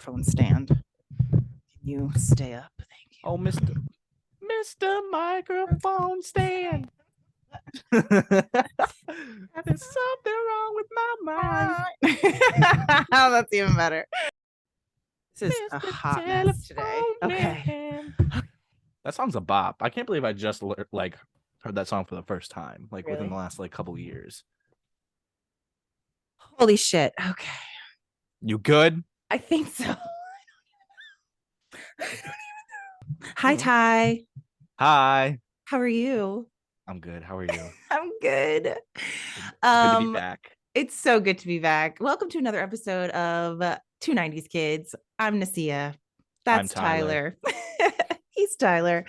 microphone stand. Can you stay up? Thank you. Oh, Mr. Microphone Stand. There's something wrong with my mind. Oh, that's even better. This is a Mr. hot mess today. Okay. Man. That song's a bop. I can't believe I just heard that song for the first time, within the last couple years. Holy shit. Okay. You good? I think so. I don't even know. Hi, Ty. Hi. How are you? I'm good. How are you? I'm good. It's good to be back. It's so good to be back. Welcome to another episode of Two 90s Kids. I'm Nacia. That's Tyler. He's Tyler.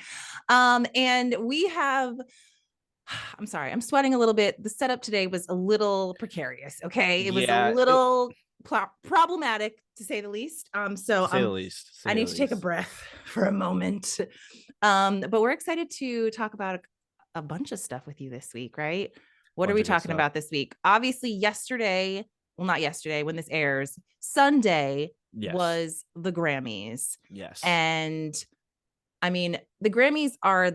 And we have, I'm sorry, I'm sweating a little bit. The setup today was a little precarious. Okay. It was a little problematic to say the least. I need to take a breath for a moment. But we're excited to talk about a bunch of stuff with you this week, right? What are we talking about this week? Obviously, not yesterday, when this airs, Sunday was the Grammys. Yes. And I mean, the Grammys are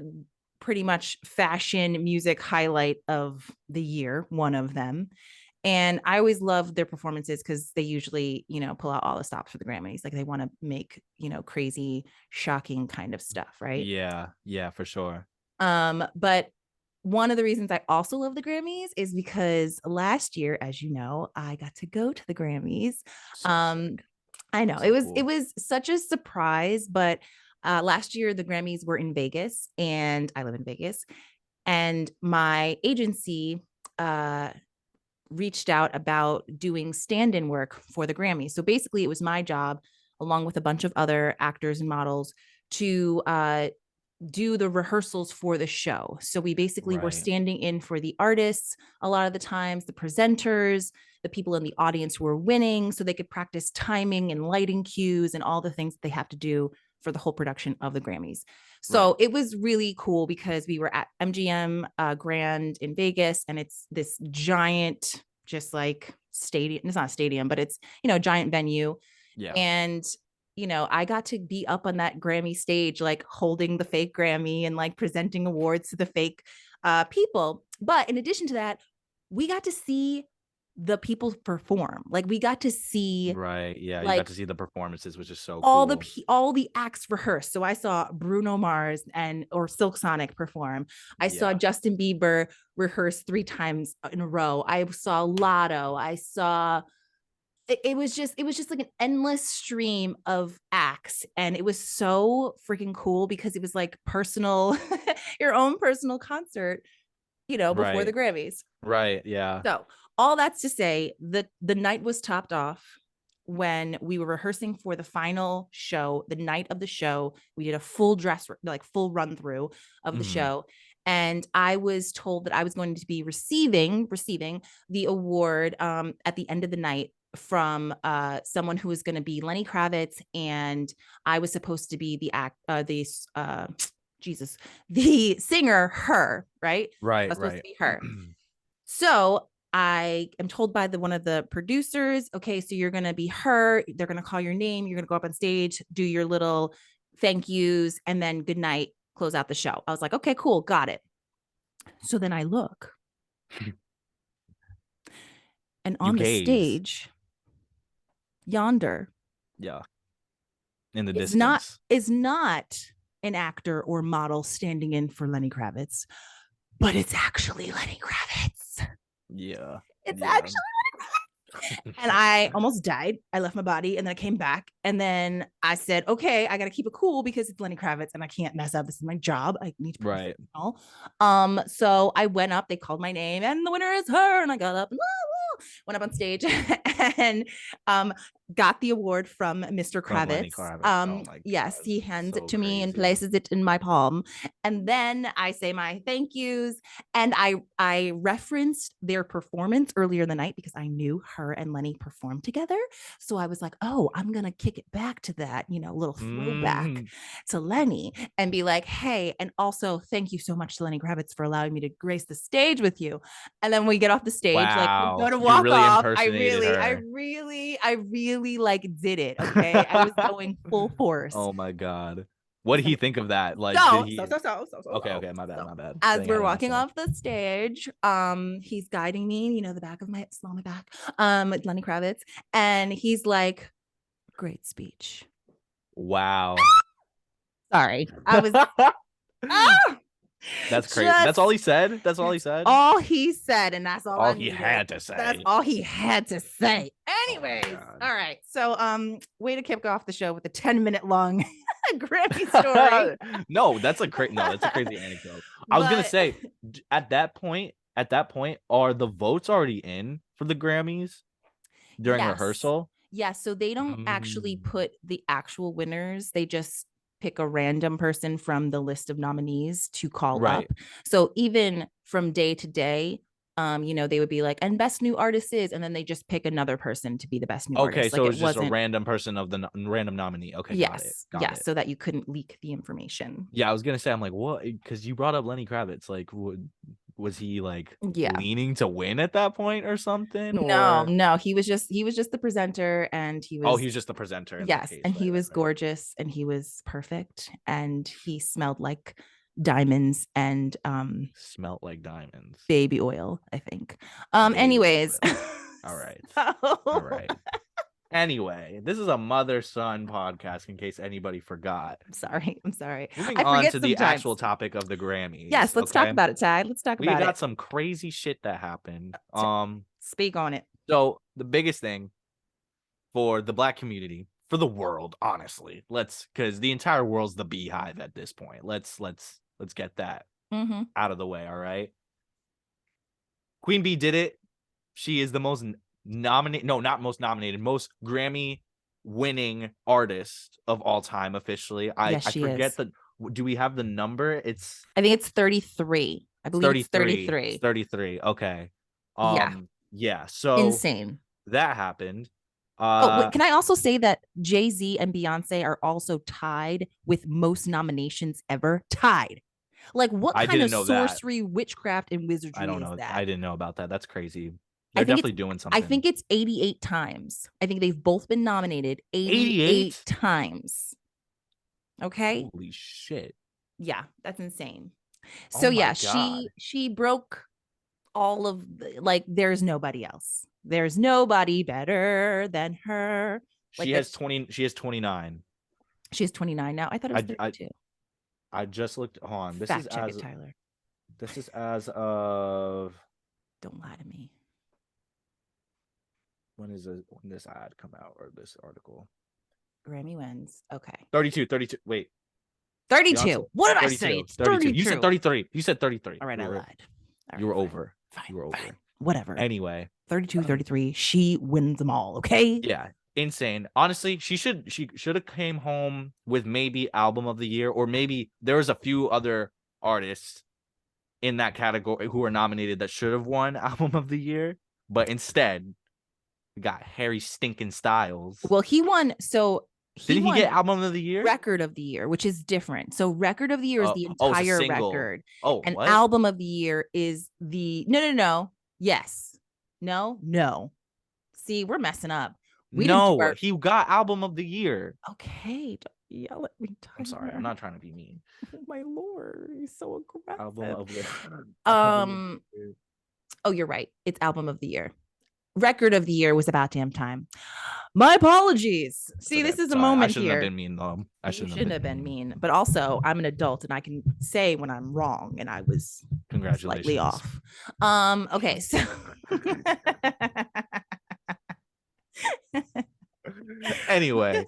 pretty much fashion music highlight of the year, one of them. And I always love their performances because they usually, pull out all the stops for the Grammys. Like they want to make, crazy, shocking kind of stuff, right? Yeah, for sure. But one of the reasons I also love the Grammys is because last year, as you know, I got to go to the Grammys. I know it was such a surprise, but last year the Grammys were in Vegas, and I live in Vegas, and my agency reached out about doing stand-in work for the Grammys. So basically it was my job, along with a bunch of other actors and models, to do the rehearsals for the show. So we basically were standing in for the artists a lot of the times, the presenters, the people in the audience who were winning, so they could practice timing and lighting cues and all the things that they have to do for the whole production of the Grammys. So it was really cool because we were at MGM Grand in Vegas, and it's this giant, just like stadium. It's not a stadium, but it's, giant venue. Yeah. And, I got to be up on that Grammy stage, like holding the fake Grammy and like presenting awards to the fake people. But in addition to that, we got to see the people perform. Like we got to see, you got to see the performances, which is so all cool. all the acts rehearse. So I saw Bruno Mars or Silk Sonic perform. I saw Justin Bieber rehearse 3 times in a row. I saw Lotto. I saw it was just like an endless stream of acts, and it was so freaking cool because it was like personal, your own personal concert, before the Grammys. Right. Yeah. So all that's to say, the night was topped off when we were rehearsing for the final show. The night of the show, we did a full full run through of the show. And I was told that I was going to be receiving the award at the end of the night from someone who was going to be Lenny Kravits, and I was supposed to be the singer, her, right? Right. I was supposed to be her. So I am told by one of the producers, okay, so you're going to be her. They're going to call your name. You're going to go up on stage, do your little thank yous, and then good night, close out the show. I was like, okay, cool. Got it. So then I look, and on the stage, yonder, in the distance, is not an actor or model standing in for Lenny Kravitz, but it's actually Lenny Kravitz. It's actually Lenny Kravitz. And I almost died. I left my body, and then I came back, and then I said, okay, I got to keep it cool because it's Lenny Kravitz and I can't mess up. This is my job. I need to be professional. So I went up, they called my name, and the winner is her. And I got up and went up on stage and got the award from Mr. Kravitz. Yes, he hands it to me and places it in my palm. And then I say my thank yous. And I referenced their performance earlier in the night because I knew her and Lenny performed together. So I was like, oh, I'm going to kick it back to that, little throwback to Lenny and be like, hey, and also thank you so much to Lenny Kravitz for allowing me to grace the stage with you. And then we get off the stage, like we go to walk off. I really literally like did it. Okay, I was going full force. Oh my god. What did he think of that? Like, So, did he? Okay, my bad. As we're walking off the stage, he's guiding me, the back of my small my back, with Lenny Kravitz, and he's like, "Great speech." Wow. Sorry, I was. Ah! That's crazy. That's all he said. All he said, and that's all he had to say. That's all he had to say. Anyways, all right. So, way to kick off the show with a 10-minute long Grammy story. No, that's a crazy anecdote. I was gonna say, at that point, are the votes already in for the Grammys during rehearsal? Yes. So they don't actually put the actual winners. They just pick a random person from the list of nominees to call up. So even from day to day, they would be like, and best new artist is, and then they just pick another person to be the best new artist. Okay, so it was just a random person of the random nominee. Okay, yes, got it. So that you couldn't leak the information. Yeah, I was gonna say, I'm like, what? Because you brought up Lenny Kravitz. Like, was he like leaning to win at that point or something? No, he was just the presenter, and he was. Oh, he was just the presenter. Yes, and he was gorgeous, and he was perfect, and he smelled like diamonds and smelled like diamonds, baby oil, I think. Anyways, all right. Anyway, this is a mother-son podcast, in case anybody forgot. I'm sorry. Moving on to the actual topic of the Grammys. Yes, let's talk about it, Ty. Let's talk about it. We got some crazy shit that happened. Speak on it. So the biggest thing for the Black community, for the world, honestly, because the entire world's the beehive at this point. Let's get that out of the way. All right. Queen Bee did it. She is the most most Grammy winning artist of all time officially. I forget do we have the number? I think it's 33. I believe it's 33. It's 33. Okay. Yeah. So insane. That happened. Wait, can I also say that Jay-Z and Beyonce are also tied with most nominations ever? Tied. Like, what kind of sorcery, witchcraft, and wizardry I don't know. Is that? I didn't know about that. That's crazy. They're definitely doing something. I think it's 88 times. I think they've both been nominated 88 times. Okay. Holy shit. Yeah, that's insane. So she broke all of there's nobody else. There's nobody better than her. She has 29. She has 29 now. I thought it was 32. I just looked on. This Fact check it, Tyler. This is as of. Don't lie to me. When this ad come out, or this article? Grammy wins. Okay. 32. Wait. 32. Beyonce. What did 32, I say? It's 32. You said 33. You said 33. All right, I lied. You were over. Fine, you were over. Whatever. Anyway. 32, 33. She wins them all. Okay. Yeah. Insane. Honestly, she should have came home with maybe album of the year, or maybe there was a few other artists in that category who were nominated that should have won album of the year, but instead we got Harry Stinking Styles. Well, he won. So did he get album of the year? Record of the year, which is different. So record of the year is the entire record. And what? Album of the year is the no. Yes. No. See, we're messing up. He got album of the year. Okay. Don't yell at me. I'm sorry. I'm not trying to be mean. Oh my Lord. He's so aggressive. Album of the Oh, you're right. It's album of the year. Record of the year was About Damn Time. My apologies. See, this is a moment here. I shouldn't have been mean, though. I shouldn't have been mean. But also, I'm an adult and I can say when I'm wrong, and I was slightly off. Okay, so anyway,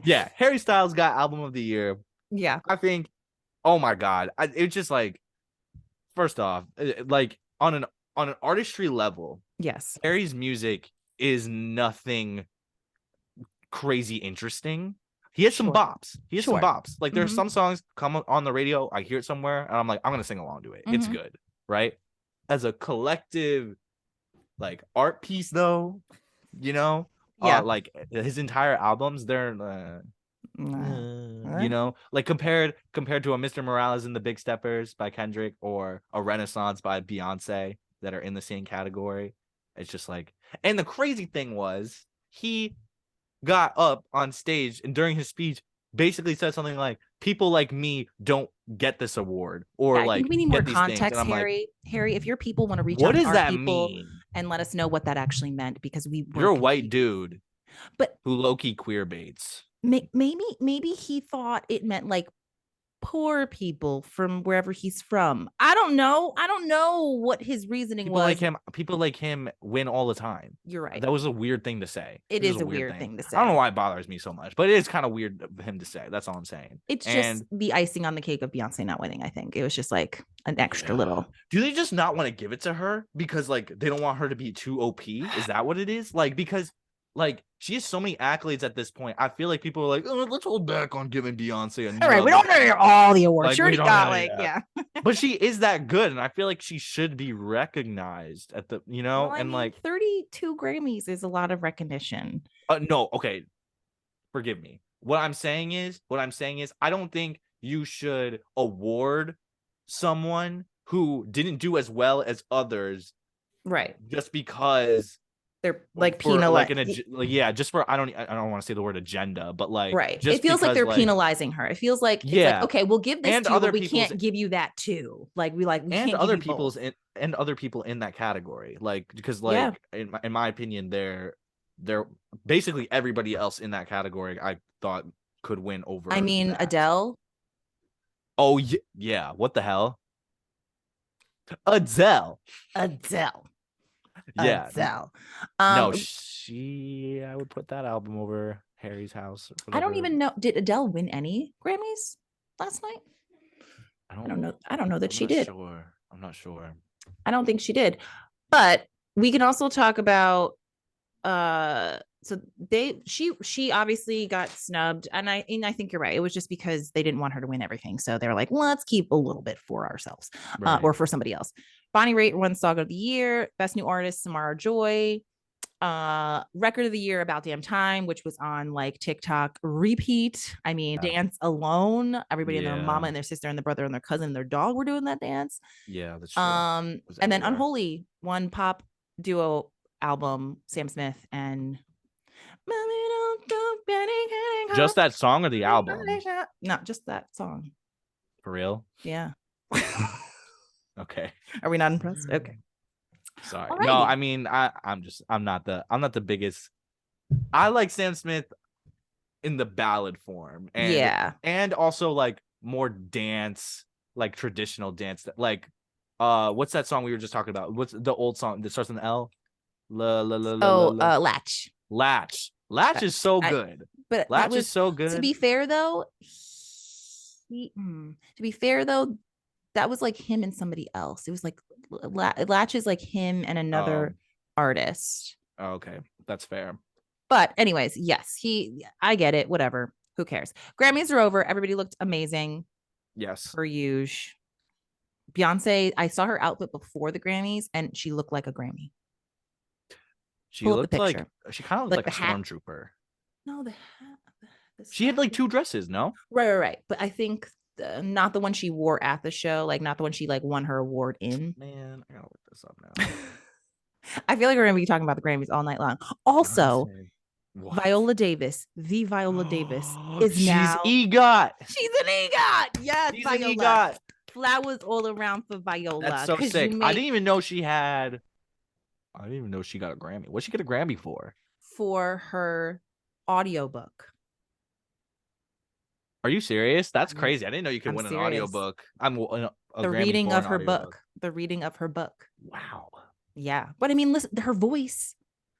yeah, Harry Styles got album of the year. Yeah, I think. Oh my god, it's just like, first off, like on an artistry level, yes, Harry's music is nothing crazy interesting. He has some bops. Like there's some songs come on the radio, I hear it somewhere, and I'm like, I'm gonna sing along to it. It's good, right? As a collective, like art piece, though, like his entire albums, they're like compared to a Mr. Morales and the Big Steppers by Kendrick, or a Renaissance by Beyonce, that are in the same category. It's just like, and the crazy thing was, he got up on stage and during his speech basically said something like, people like me don't get this award or I think like we need more get these things. And context, I'm like, Harry, if your people want to reach what out to does our that people mean? and let us know what that actually meant, because we were You're a confused. white dude but who low-key queer baits. Maybe he thought it meant like poor people from wherever he's from. I don't know what his reasoning was. People like him win all the time. You're right. That was a weird thing to say. It is a weird thing to say. I don't know why it bothers me so much, but it is kind of weird of him to say. That's all I'm saying. It's just the icing on the cake of Beyonce not winning. I think it was just like an extra little. Do they just not want to give it to her because like they don't want her to be too OP? Is that what it is? Like, because like she has so many accolades at this point. I feel like people are like, oh, let's hold back on giving Beyonce all right, we don't want to hear all the awards. Like, she already got like, yeah. But she is that good, and I feel like she should be recognized at the, Well, and like 32 Grammys is a lot of recognition. No, okay, forgive me. What I'm saying is, I don't think you should award someone who didn't do as well as others, right? Just because they're like penalized, just for I don't want to say the word agenda, but like, right, just it feels like they're penalizing her. It feels like, it's like, okay, we'll give this to you, but we can't give you that too. Like we can't other give you people's both. and other people in that category, like, because like in my opinion, they're basically everybody else in that category I thought could win over. I mean, that. Adele. Oh yeah, what the hell? Adele. Yeah. Adele. No, I would put that album over Harry's House. I don't even know. Did Adele win any Grammys last night? I don't know. I don't know that she did. I'm not sure. I don't think she did. But we can also talk about so she obviously got snubbed, and I think you're right. It was just because they didn't want her to win everything, so they were like, let's keep a little bit for ourselves, right. Or for somebody else. Bonnie Raitt won Song of the Year, Best New Artist Samara Joy, Record of the Year About Damn Time, which was on like TikTok repeat. I mean, Dance Alone, everybody and their mama and their sister and their brother and their cousin and their dog were doing that dance. Yeah, that's true. And then Unholy won Pop Duo Album, Sam Smith and just that song or the album? Not just that song. For real? Yeah. Okay. Are we not impressed? Okay. Sorry. Alrighty. No, I mean, I'm not the biggest. I like Sam Smith in the ballad form, and also like more dance, like traditional dance, like what's that song we were just talking about? What's the old song that starts with an L? Latch. Latch is so good. But Latch is so good. To be fair though, that was like him and somebody else. It was like Latch is like him and another artist. Okay, that's fair. But anyways, yes, I get it. Whatever. Who cares? Grammys are over. Everybody looked amazing. Yes. Per usual. Beyonce, I saw her outfit before the Grammys, and she looked like a Grammy. She looked like she kind of looked like a stormtrooper. No, the hat. She had like two dresses, no? Right. But I think not the one she wore at the show, like not the one she like won her award in. Man, I gotta look this up now. I feel like we're gonna be talking about the Grammys all night long. Also, Viola Davis, the Viola Davis is now. She's EGOT. She's an EGOT. Yes, she's Viola. An EGOT. Flowers all around for Viola. That's so sick. I didn't even know she got a Grammy. What'd she get a Grammy for? For her audiobook. Are you serious? That's crazy. I didn't know you could win an audiobook. The reading of her book. The reading of her book. Wow. Yeah. But I mean, listen, her voice.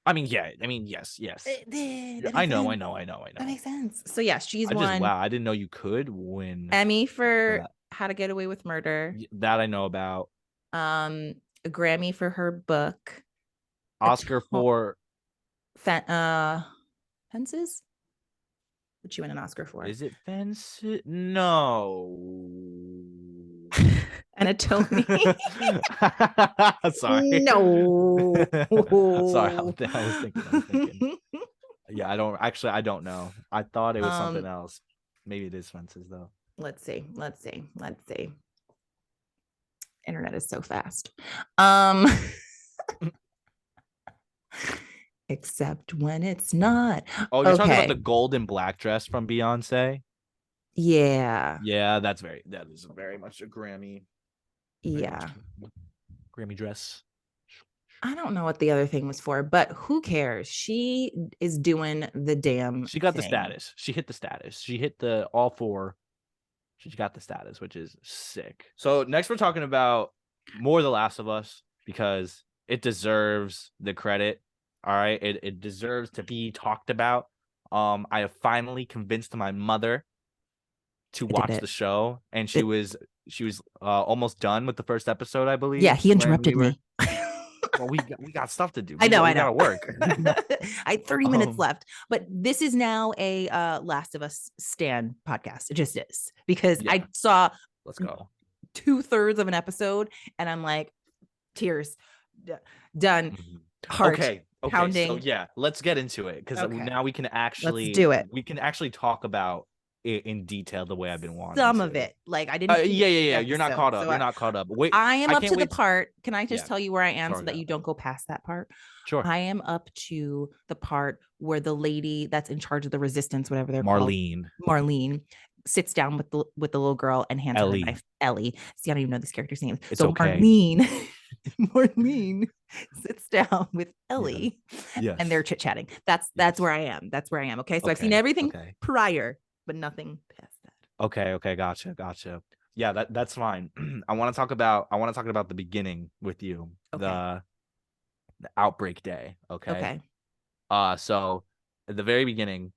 I mean, yeah. I mean, yes. I know. That makes sense. So yeah, she's won. Wow, I didn't know you could win Emmy for How to Get Away with Murder. That I know about. A Grammy for her book. Oscar for Fences. What you win an Oscar for? Is it Fences? No. And a Tony. Sorry. No. Sorry, I was thinking. Yeah, I don't know. I thought it was something else. Maybe it is Fences though. Let's see. Internet is so fast. Except when it's not. Oh, you're talking about the Okay. gold and black dress from Beyonce? Yeah. Yeah, that is very much a Grammy. Very much Yeah. Grammy dress. I don't know what the other thing was for, but who cares? She is doing the damn She got the thing. status. She hit the status. She hit the all four. She got the status, which is sick. So next we're talking about more The Last of Us because it deserves the credit. All right. It deserves to be talked about. I have finally convinced my mother to I did watch it. the show, and she It, was almost done with the first episode, I yeah, believe, he when we interrupted were. me. Well, we got stuff to do. I know, I We got know. to work. I had 30 minutes um, left, but this is now a Last of Us Stan podcast. It just is because yeah, I saw let's go. 2/3 of an episode and I'm like, tears, done, heart Okay. So pounding. yeah, let's get into it because Okay, now let's do it. we can actually talk about it in detail the way I've been wanting Some of to. it, like I didn't finish Yeah. the You're not episode, caught up. so You're not caught up. Wait, I am I up can't to the wait. part. Can I just Yeah, tell you where I am so sorry that about you that. don't go past that part? Sure. I am up to the part where the lady that's in charge of the resistance, whatever they're called, Marlene, Marlene, sits down with the little girl and hands her a Ellie. knife. Ellie. See, I don't even know this character's name. It's So okay. Marlene sits down with Ellie, Yes. and they're chit chatting. That's where I am. That's where I am. Okay, so I've seen Okay. everything Okay. prior, but nothing past that. Okay. Gotcha. Yeah, that's fine. I want to talk about the beginning with you. Okay. The outbreak day. Okay. Okay. So at the very beginning,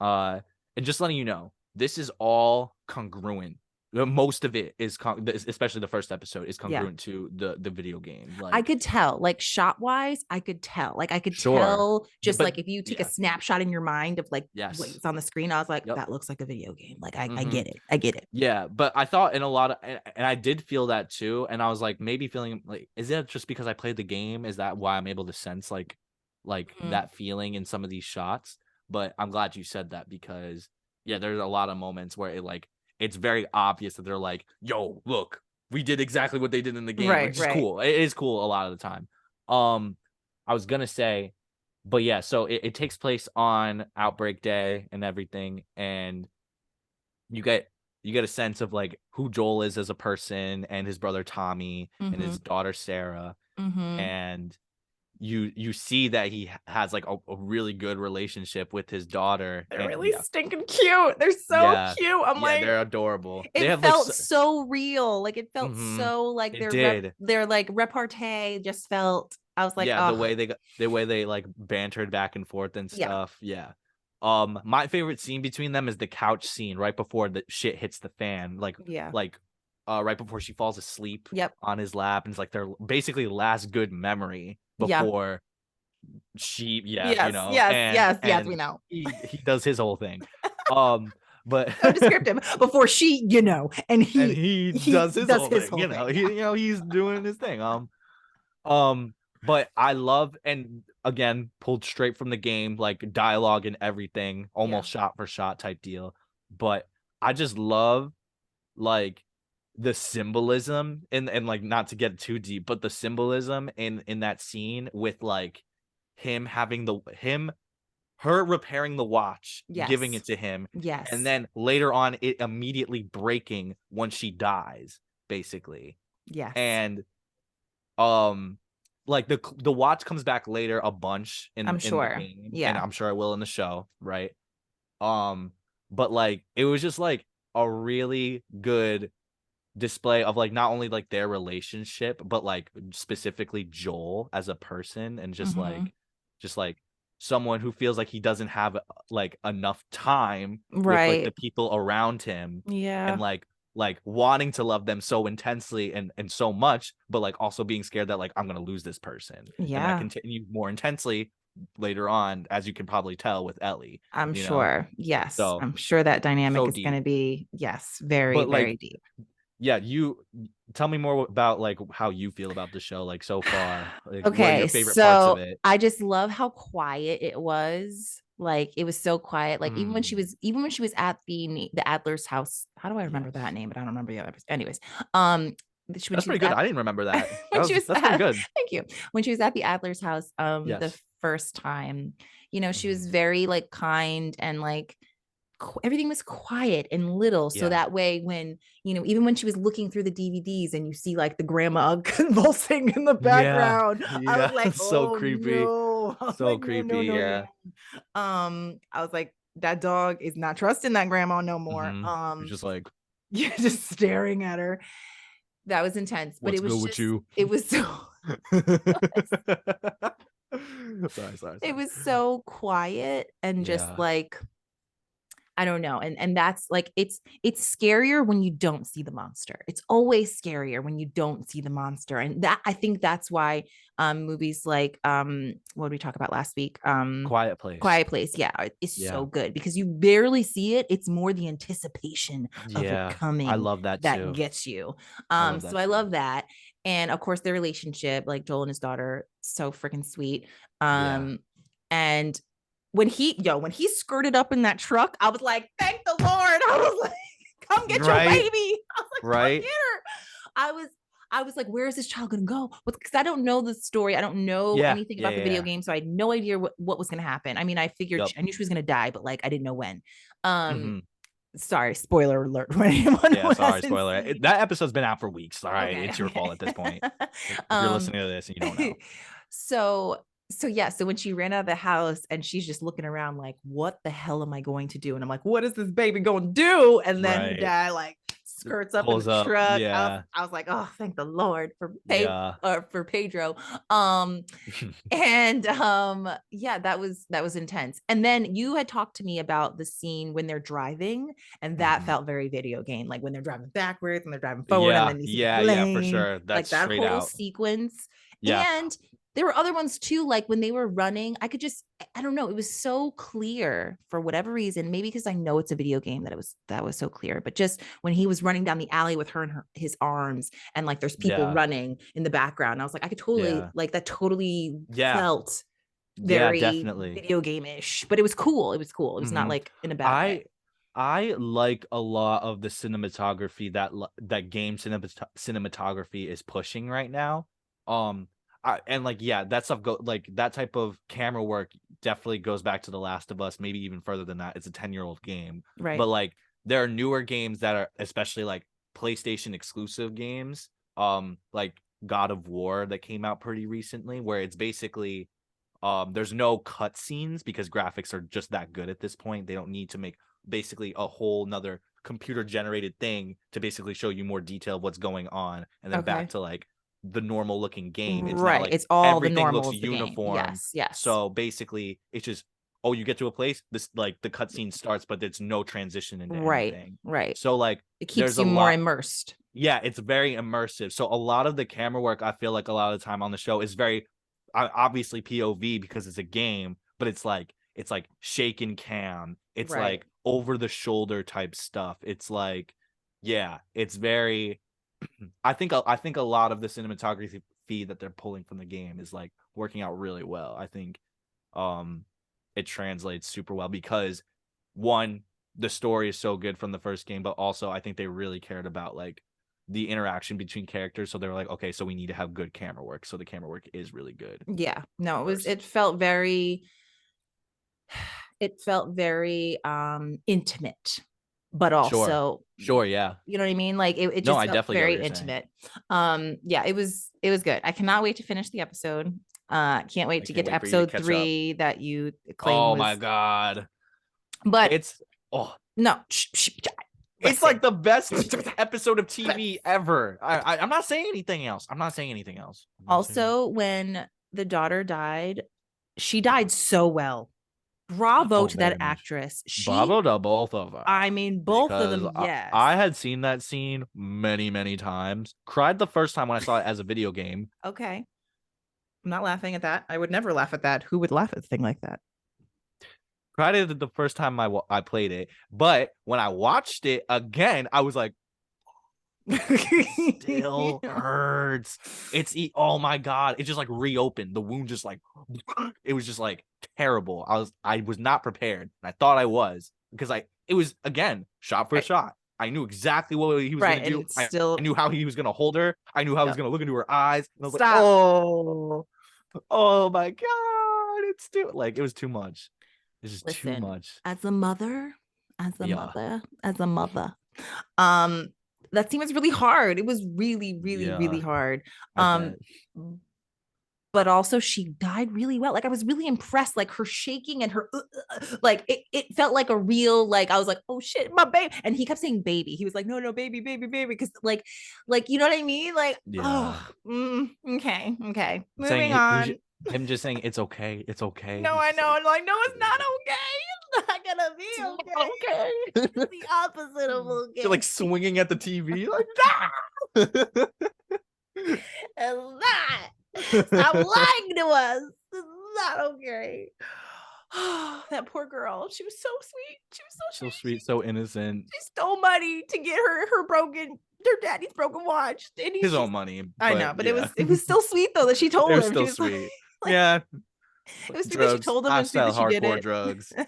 and just letting you know, this is all congruent. Most of it is, especially the first episode, is Yeah. congruent to the video game. I Like, could tell, like shot wise, I could tell. Like I could sure, tell just but like if you took a yeah, snapshot in your mind of like yes, what's on the screen, I was like, yep, that looks like a video game. Like I mm-hmm. get it. I get it. Yeah, but I thought in a lot of, and I did feel that too, and I was like, maybe feeling like, is it just because I played the game? Is that why I'm able to sense like that feeling in some of these shots? But I'm glad you said that because yeah, there's a lot of moments where it's very obvious that they're like, yo, look, we did exactly what they did in the game, Right, which is right. cool. It is cool a lot of the time. I was gonna say, but yeah, so it takes place on Outbreak Day and everything, and you get a sense of like who Joel is as a person and his brother Tommy and his daughter Sarah, and you see that he has like a really good relationship with his daughter. They're And really yeah, stinking cute. They're so cute. I'm yeah, like, they're adorable. They it have like felt so real. Like it felt so like it did. their like repartee just felt. I was like, Yeah, oh the way they like bantered back and forth and yeah, stuff. Yeah. My favorite scene between them is the couch scene right before the shit hits the fan. yeah, Right before she falls asleep yep, on his lap, and it's like their basically last good memory yeah. before she, yeah, Yes, yes, yes, yes. We and know. he does his whole thing. But So descriptive before she, and and he he he does his does whole his thing, whole thing. Yeah. he's doing his thing. But I love, and again, pulled straight from the game, like dialogue and everything, almost shot for shot type deal. But I just love like the symbolism and like, not to get too deep, but the symbolism in that scene with like him having her repairing the watch, giving Yes. it to him, Yes. and then later on it immediately breaking when she dies, basically. Yes. And like the watch comes back later a bunch I'm in the sure. game, and Yeah. I'm sure it will in the show, right? But like it was just like a really good display of like not only like their relationship, but like specifically Joel as a person, and just like someone who feels like he doesn't have like enough time with like the Right. people around him, Yeah. and like wanting to love them so intensely and so much, but like also being scared that like I'm gonna lose this person. And that Yeah. continued more intensely later on, as you can probably tell with Ellie, I'm you know? sure. Yes. So I'm sure that dynamic so is going deep. to be, yes, very, But very like, deep. yeah, you tell me more about like how you feel about the show, like so far. Like, what are Okay. your favorite parts of So it? I just love how quiet it was. Like it was so quiet. Like Mm, even when she was at the Adler's house. How do I remember yes. that name? But I don't remember the other person. Anyways, um, When That's she was pretty good. at I didn't remember that. when she was That's pretty good. thank you. When she was at the Adler's house, the Yes. first time, you know, she was Mhm. very like kind and like everything was quiet and little. So Yeah. that way, when, you know, even when she was looking through the DVDs and you see like the grandma convulsing in the Yeah. background, I was Yeah. like, So oh creepy. no. I was So like, no, no, creepy. no, no. Yeah. I was like, that dog is not trusting that grandma no more. It's just like, You're just staring at her. That was intense, but what's it was good with just, you? it was so, Sorry. it was so quiet and just Yeah. like, I don't know. And that's like it's scarier when you don't see the monster. It's always scarier when you don't see the monster. And that I think that's why movies like what did we talk about last week? Quiet Place. Quiet Place, yeah, is Yeah. so good because you barely see it. It's more the anticipation of it Yeah. I coming love that that too. gets you. I love So that I too. love that. And of course their relationship, like Joel and his daughter, so freaking sweet. Yeah. And when he skirted up in that truck, I was like, thank the Lord. I was like, come get your Right. baby. I was like, come Right. get her. I was like, where is this child gonna go? Because I don't know the story. I don't know Yeah. anything Yeah. about the video Yeah. game. So I had no idea what was gonna happen. I mean, I figured Yep. I knew she was gonna die, but like I didn't know when. Um, hmm sorry, spoiler alert for anyone Yeah. who Sorry. hasn't Spoiler. seen. That episode's been out for weeks. All right. Okay, It's your fault at this okay. point. If you're um, listening to this and you don't know. so yeah, so when she ran out of the house and she's just looking around like, what the hell am I going to do? And I'm like, what is this baby going to do? And then her Right. dad like skirts up in the Pulls up. truck. Yeah. I was like, oh, thank the Lord for Yeah. for Pedro. Um and yeah, that was intense. And then you had talked to me about the scene when they're driving, and that Mhm. felt very video game, like when they're driving backwards and they're driving forward and Yeah. then you see the Yeah. For plane, sure. like That's that straight whole out. sequence. Yeah. And there were other ones too, like when they were running, I could just, I don't know, it was so clear for whatever reason, maybe because I know it's a video game that was so clear, but just when he was running down the alley with her in his arms and like there's people Yeah. running in the background, I was like, I could totally Yeah. like that totally Yeah. felt Yeah. very Definitely. video game-ish, but it was cool. It was cool. It was not Mhm. like in a bad I way. I like a lot of the cinematography that game cinematography is pushing right now. And like yeah, that stuff go like that type of camera work definitely goes back to The Last of Us, maybe even further than that. It's a 10-year-old game. Right. But like there are newer games that are especially like PlayStation exclusive games, like God of War that came out pretty recently, where it's basically there's no cutscenes because graphics are just that good at this point. They don't need to make basically a whole nother computer generated thing to basically show you more detail of what's going on, and then back Okay. to like the normal looking game. It's now Right. like It's all the everything normal looks of the game. uniform. Yes. Yes. So basically it's just, oh, you get to a place, this like the cutscene starts, but there's no transition into Right. anything. Right. So like It keeps there's a you more lot. immersed. Yeah, it's very immersive. So a lot of the camera work, I feel like a lot of the time on the show is very obviously POV because it's a game, but it's like shaken cam. It's Right. like over the shoulder type stuff. It's like, yeah, it's very. I think a lot of the cinematography that they're pulling from the game is like working out really well. I think um it translates super well because one, the story is so good from the first game, but also I think they really cared about like the interaction between characters. So they were like, okay, so we need to have good camera work. So the camera work is really good Yeah. No, first. it felt very intimate, but Sure. also, Sure, yeah. you know what I mean? Like it No, just I felt definitely get what very you're saying. intimate. Yeah, it was good. I cannot wait to finish the episode. Can't wait I to can't get to wait for you to episode catch up. 3 that you claim Oh my was, god. but It's oh, no, it's listen. like the best episode of TV ever. I'm not saying anything else. I'm not saying anything else. I'm not saying anything. Also, when the daughter died, she died so well. Bravo Oh, to that very much. actress. She, Bravo to both of them. I mean, both of Because them, yes. I had seen that scene many, many times. Cried the first time when I saw it as a video game. Okay. I'm not laughing at that. I would never laugh at that. Who would laugh at a thing like that? Cried it the first time I played it. But when I watched it again, I was like, it still hurts. Oh my god, it just like reopened. The wound just like it was just like terrible. I was not prepared. And I thought I was because it was again shot for I, shot. I knew exactly what he was Right, gonna do. and I still, knew how he was gonna hold her. I knew how he was yep. gonna look into her eyes. And I was like, Stop. oh my god, it's too like it was too much. It's just too Listen, much. as a mother, Yeah, um, that scene was really hard. It was really, really, really yeah, hard. I Um, bet. but also she died really well. Like I was really impressed, like her shaking and her like it felt like a real, like I was like, oh shit, my baby. And he kept saying baby. He was like, no, no, baby, baby, baby, because like you know what I mean? Like, Yeah, oh, okay, okay. saying Moving on. him just saying it's okay, it's okay. No, It's I just know. like I'm like, no, it's not okay. It's not gonna be it's okay. not It's okay. the opposite of You're okay. like swinging at the TV, like ah! It's not. Stop lying to us. It's not okay. That poor girl. She was so sweet. She was so So sweet. sweet, so innocent. She stole money to get her daddy's broken watch. And His own money, I know, but but yeah, it was still sweet though that she it told was him. She still was like, sweet. like Yeah, it was sweet that she drugs. told him I and sweet sell that she did hardcore it. drugs. It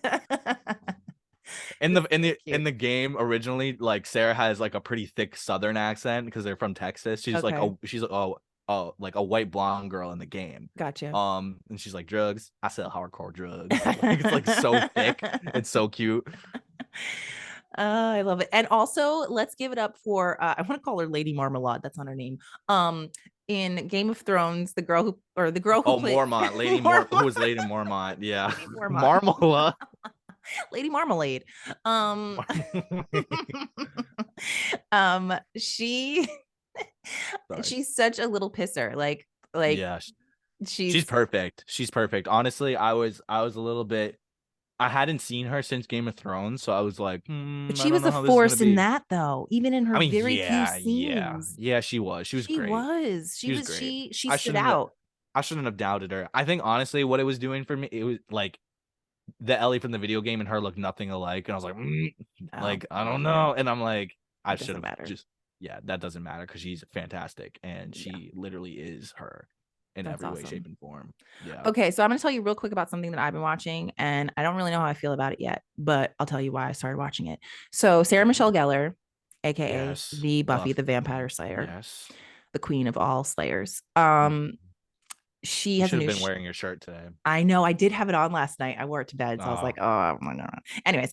In was the really cute. game originally, like Sarah has like a pretty thick Southern accent because they're from Texas. She's like Okay. like a white blonde girl in the game. Gotcha. And she's like drugs. I sell hardcore drugs. Like it's like so thick. It's so cute. I love it. And also, let's give it up for I want to call her Lady Marmalade. That's not her name. In Game of Thrones, the girl who Oh, played Mormont, who was Lady Mormont? Yeah, Lady Mormont, Marmola. Lady Marmalade. Um, she Sorry. she's such a little pisser. Like Yeah, she's she's perfect. She's perfect. Honestly, I was a little bit. I hadn't seen her since Game of Thrones, so I was like, but I she don't was know a how this is gonna force in be. that though. Even in I her mean, very few yeah, yeah, scenes, yeah. She was. She was great. she She was was great. she I stood shouldn't. out. I shouldn't have doubted her. I think honestly, what it was doing for me, it was like the Ellie from the video game and her look nothing alike, and I was like, Oh, like I don't yeah, know, and I'm like, I it should doesn't have matter. just, yeah, that doesn't matter because she's fantastic and Yeah, she literally is her in that's every way, awesome. shape, and form. Yeah. Okay, so I'm going to tell you real quick about something that I've been watching, and I don't really know how I feel about it yet, but I'll tell you why I started watching it. So, Sarah Michelle Gellar, aka Yes. the Buffy the Vampire Buffy. Slayer, Yes. the queen of all slayers. She You has a should have new been wearing your shirt today. I know I did have it on last night. I wore it to bed, so I was like, Oh, oh my god. Anyways,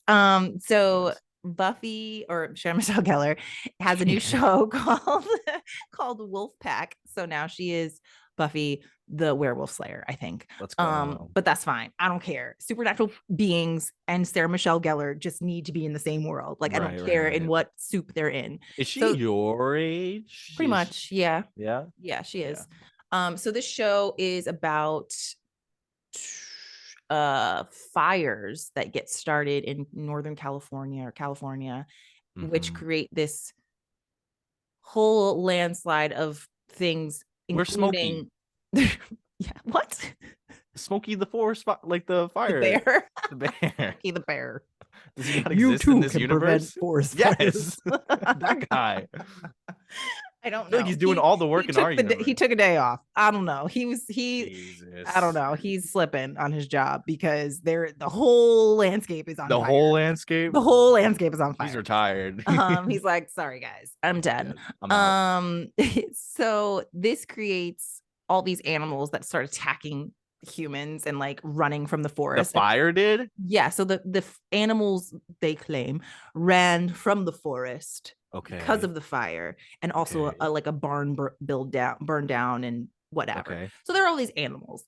so yes. Buffy or Sarah Michelle Gellar has a new show called Wolfpack. So now she is Buffy the Werewolf Slayer, I think. Let's go. But that's fine. I don't care. Supernatural beings and Sarah Michelle Gellar just need to be in the same world. Like I don't Right, right, care in right. what soup they're in. Is she So your age? pretty much, yeah. Yeah. Yeah, she Yeah. is. So this show is about fires that get started in Northern California, which Mm-hmm. create this whole landslide of things, We're Smokey. including yeah, what? Smokey the Forest, like the The fire. bear. The bear. Smokey the bear. Does he not You exist in too this can prevent universe? forest Yes. fires. That guy. I don't I feel like know. he's doing all the work in our He universe. took a day off. I don't know. I don't Jesus. know. He's slipping on his job because the whole landscape is on The fire. whole landscape. The whole landscape is on He's fire. retired. He's like, sorry guys, I'm done. Yeah, I'm out. So this creates all these animals that start attacking humans and like running from the The forest. fire did? Yeah, so the animals, they claim, ran from the forest because Okay. of the fire, and also Okay. like a barn burned down and whatever. Okay. So there are all these animals,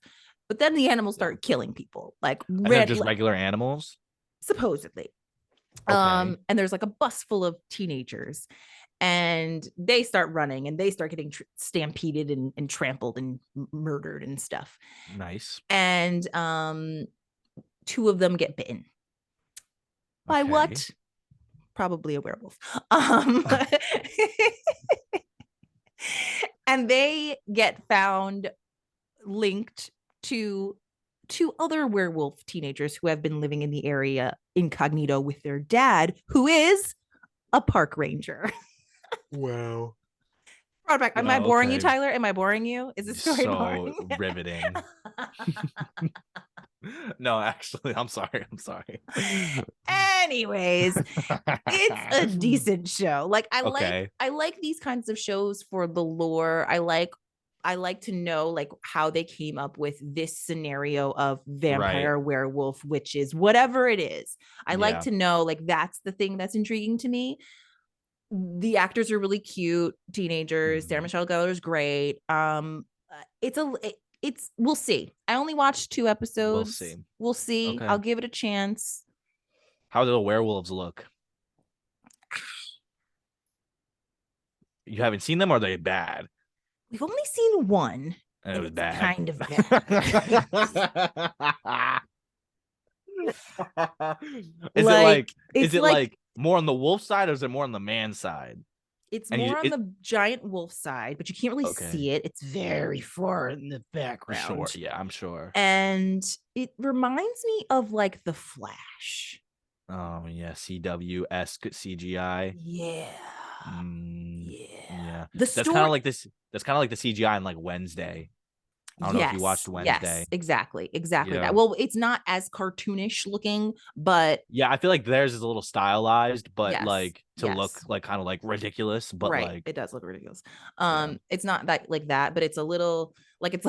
but then the animals Yeah. start killing people, like And they're just regular animals? supposedly. Okay. And there's like a bus full of teenagers, and they start running and they start getting stampeded and trampled and murdered and stuff. Nice. And two of them get bitten. By Okay. what? Probably a werewolf. And they get found linked to two other werewolf teenagers who have been living in the area incognito with their dad, who is a park ranger. Wow. Brought back. Am I boring you, Tyler? Am I boring you? Is this story So boring? riveting. No, actually, I'm sorry. Anyways, it's a decent show. Like Okay. I like these kinds of shows for the lore. I like to know like how they came up with this scenario of vampire, Right. werewolf, witches, whatever it is. I like Yeah. to know like that's the thing that's intriguing to me. The actors are really cute, teenagers. Sarah Michelle Gellar is great. It's we'll see. I only watched 2 We'll episodes. see. We'll see. Okay. I'll give it a chance. How do the werewolves look? You haven't seen them, or are they bad? We've only seen one, And it and was it's bad. kind of bad. Is it like it's is it like like more on the wolf side, or is it more on the man side? it's And more on the giant wolf side, but you can't really okay. see it. It's very far in the Sure. background. Yeah, I'm sure. And it reminds me of like The Flash. Oh yeah, CW-esque CGI. Yeah. Mm, Yeah. yeah. The That's kind story. of like this. That's kind of like the CGI in like Wednesday. I don't know if you watched Yes, Wednesday. exactly that. Yeah. Well, it's not as cartoonish looking, but Yeah, I feel like theirs is a little stylized, but yes, like to look like kind of like ridiculous, but right. like It does look ridiculous. yeah. It's not that like that, but it's a little like it's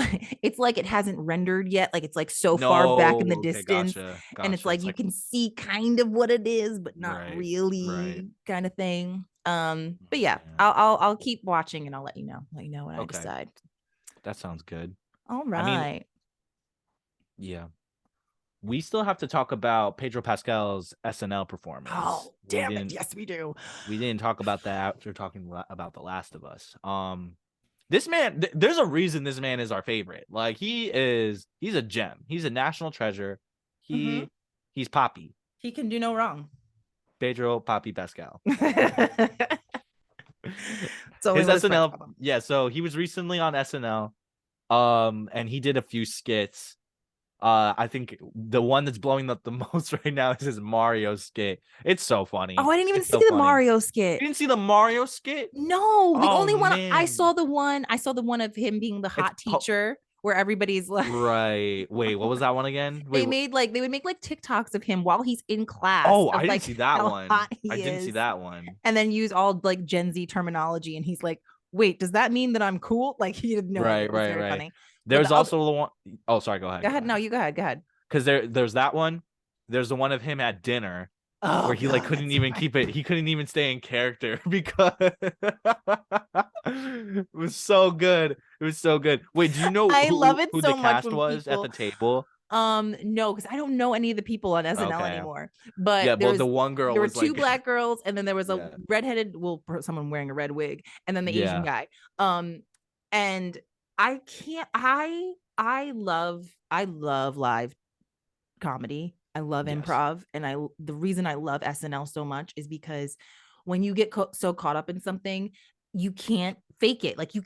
like it hasn't rendered yet. Like it's like so far back in the No, okay, distance, and it's gotcha. like It's you like can see kind of what it is, but not right, right. really, kind of thing. But Oh yeah, man. I'll keep watching and I'll let you know. Let you know when I Okay, decide. that sounds good. All I mean, right. yeah. We still have to talk about Pedro Pascal's SNL performance. Oh, damn it. Yes, we do. We didn't talk about that after talking about The Last of Us. This man, there's a reason this man is our favorite. Like he's a gem. He's a national treasure. Mm-hmm. He's Poppy. He can do no wrong. Pedro Poppy Pascal. It's only His what his friends SNL, call him. yeah. So he was recently on SNL, and he did a few skits. I think the one that's blowing up the most right now is his Mario skit. It's so funny. Oh, I didn't even It's see so the funny. Mario skit. You didn't see the Mario skit? No, the Oh only one man, I saw the one of him being the it's hot teacher where everybody's like right. Wait, what was that one again? Wait. they would make like TikToks of him while he's in class Oh, of I didn't like see that how one. hot he I didn't see is, that one. and then use all like Gen Z terminology, and he's like, "Wait, does that mean that I'm cool?" Like he had no idea. Right, It was right, very right. funny. But There's also the one oh sorry, go ahead. go ahead. No, you go ahead. Go ahead. Because there's that one. There's the one of him at dinner Oh where he like God, couldn't that's even funny. keep it. He couldn't even stay in character because it was so good. It was so good. Wait, do you know I love who it who the so much cast when was at people the table? no, because I don't know any of the people on SNL Okay. anymore. But Yeah, but the one girl there were was 2 like black girls, and then there was a yeah. redheaded, well, someone wearing a red wig, and then the Asian Yeah. guy. And I can't I love live comedy. I love Yes. improv, and the reason I love SNL so much is because when you get so caught up in something, you can't fake it. Like No.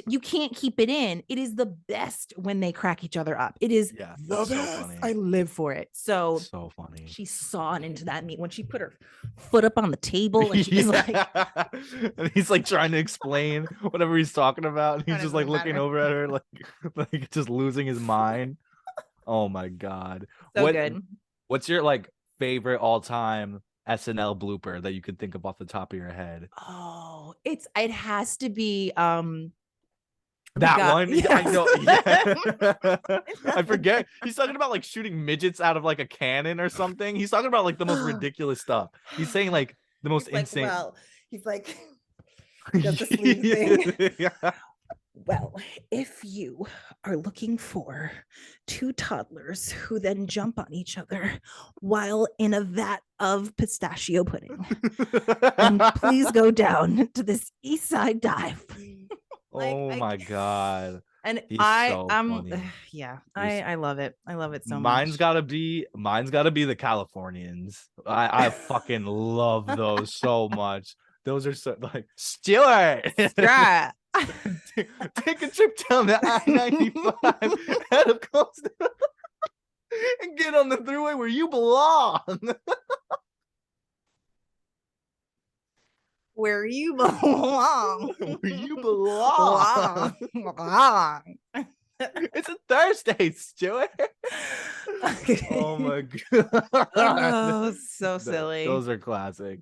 you can't keep it in. It is the best when they crack each other up. It is Yeah, the it's so best. funny. I live for it. So So funny. she sawed into that meat when she put her foot up on the table and she was like, and he's like trying to explain whatever he's talking about. And he's just like doesn't looking matter. over at her like just losing his mind. Oh my god. So good. What's your like favorite all-time SNL blooper that you could think of off the top of your head? Oh, it has to be the That guy. one? Yes. I know. Yeah. I forget. He's talking about like shooting midgets out of like a cannon or something. He's talking about like the most ridiculous stuff. He's saying like the most He's like, insane. well, he's like, he does the sleeve thing. Yeah. Well, if you are looking for 2 toddlers who then jump on each other while in a vat of pistachio pudding, then please go down to this East Side Dive. Oh my god. And He's I so I'm funny. yeah, I love it. I love it so Mine's much. gotta be the Californians. I fucking love those so much. Those are so like Stewart. Yeah. Take a trip down the I-95 head of coast and get on the thruway where you belong. where you belong. Where you belong. It's a Thursday, Stuart. Oh my god. Oh, so silly. Those are classic.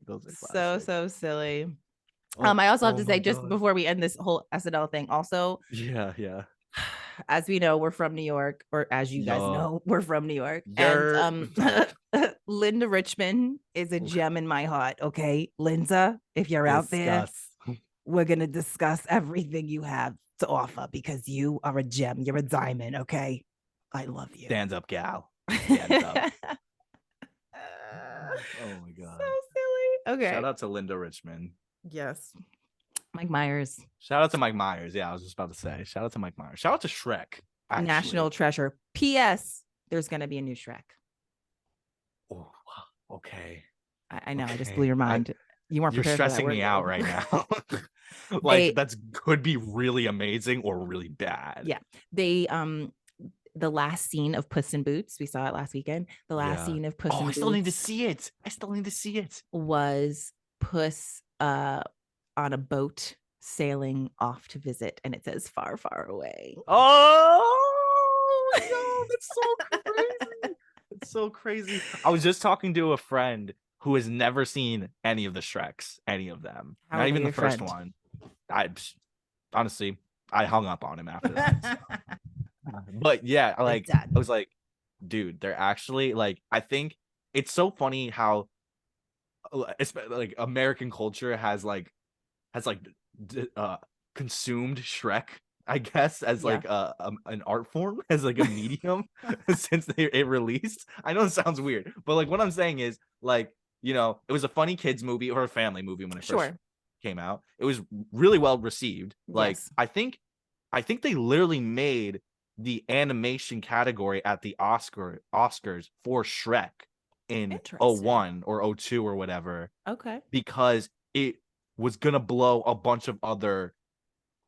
So silly. Oh, I also have to say, just God. before we end this whole SNL thing, also, Yeah. as we know, we're from New York, or as you guys know, we're from New York. And Linda Richmond is a gem in my heart. Okay, Linda, if you're out there, we're gonna discuss everything you have to offer because you are a gem. You're a diamond. Okay, I love you. Stands up, gal. Stands up. Oh my god, so silly. Okay, shout out to Linda Richmond. Yes. Mike Myers. Shout out to Mike Myers. Yeah, I was just about to say. Shout out to Mike Myers. Shout out to Shrek. Actually. National treasure. P.S. There's going to be a new Shrek. Oh, okay. I know. Okay. I just blew your mind. You're stressing me out right now. Like that's could be really amazing or really bad. Yeah. They the last scene of Puss in Boots, we saw it last weekend. The last scene of Puss in Boots. I still need to see it. Was Puss on a boat sailing off to visit, and it says far, far away. Oh no, that's so crazy. It's so crazy. I was just talking to a friend who has never seen any of the Shreks, any of them. Not even the first one. I honestly, I hung up on him after that. But yeah, like I was like, dude, they're actually like, I think it's so funny how it's like American culture has consumed Shrek, I guess, as like an art form, as like a medium since it released. I know it sounds weird, but like what I'm saying is, like, you know, it was a funny kids movie or a family movie when it first came out. It was really well received. Like I think they literally made the animation category at the Oscars for Shrek in 2001 or 2002 or whatever. Okay. Because it was gonna blow a bunch of other